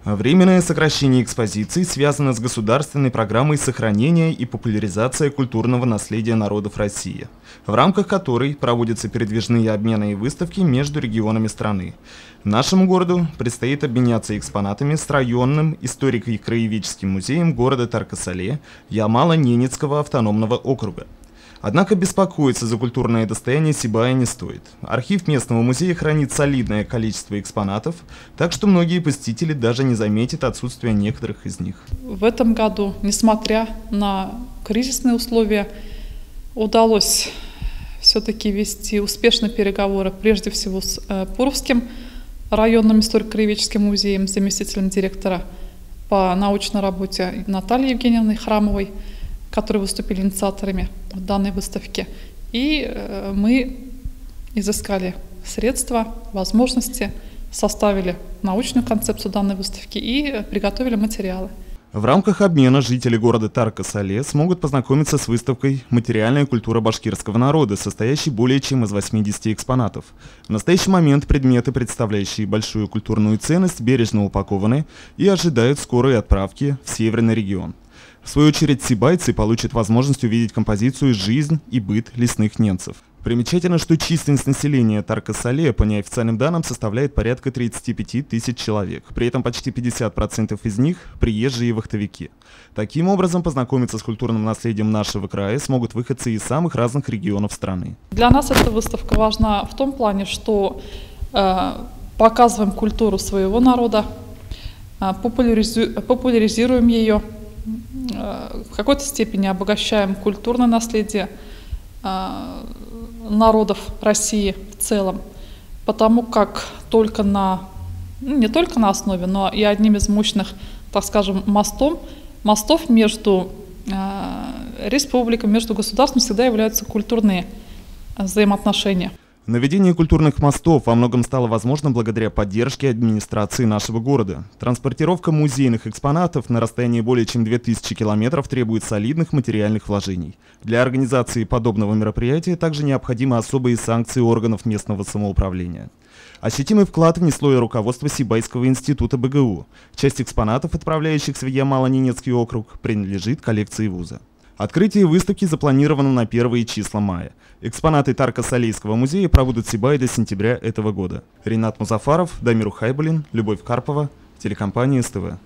Временное сокращение экспозиций связано с государственной программой сохранения и популяризации культурного наследия народов России, в рамках которой проводятся передвижные обмены и выставки между регионами страны. Нашему городу предстоит обменяться экспонатами с районным историко-краеведческим музеем города Тарко-Сале Ямало-Ненецкого автономного округа. Однако беспокоиться за культурное достояние Сибая не стоит. Архив местного музея хранит солидное количество экспонатов, так что многие посетители даже не заметят отсутствие некоторых из них. В этом году, несмотря на кризисные условия, удалось все-таки вести успешные переговоры, прежде всего с Пуровским районным историко-краеведческим музеем, заместителем директора по научной работе Натальей Евгеньевной Храмовой, которые выступили инициаторами данной выставки. И мы изыскали средства, возможности, составили научную концепцию данной выставки и приготовили материалы. В рамках обмена жители города Тарко-Сале смогут познакомиться с выставкой «Материальная культура башкирского народа», состоящей более чем из 80 экспонатов. В настоящий момент предметы, представляющие большую культурную ценность, бережно упакованы и ожидают скорой отправки в северный регион. В свою очередь, сибайцы получат возможность увидеть композицию «Жизнь и быт лесных ненцев». Примечательно, что численность населения Тарко-Сале по неофициальным данным составляет порядка 35 тысяч человек. При этом почти 50% из них – приезжие вахтовики. Таким образом, познакомиться с культурным наследием нашего края смогут выходцы из самых разных регионов страны. Для нас эта выставка важна в том плане, что показываем культуру своего народа, популяризируем ее, в какой-то степени обогащаем культурное наследие народов России в целом, потому как не только на основе, но и одним из мощных, так скажем, мостов между республиками, между государствами всегда являются культурные взаимоотношения. Наведение культурных мостов во многом стало возможно благодаря поддержке администрации нашего города. Транспортировка музейных экспонатов на расстоянии более чем 2000 километров требует солидных материальных вложений. Для организации подобного мероприятия также необходимы особые санкции органов местного самоуправления. Ощутимый вклад внесло и руководство Сибайского института БГУ. Часть экспонатов, отправляющихся в Ямало-Ненецкий округ, принадлежит коллекции вуза. Открытие выставки запланировано на первые числа мая. Экспонаты Тарко-Салейского музея пробудут в Сибае до сентября этого года. Ринат Музафаров, Дамир Ухайбуллин, Любовь Карпова, телекомпания СТВ.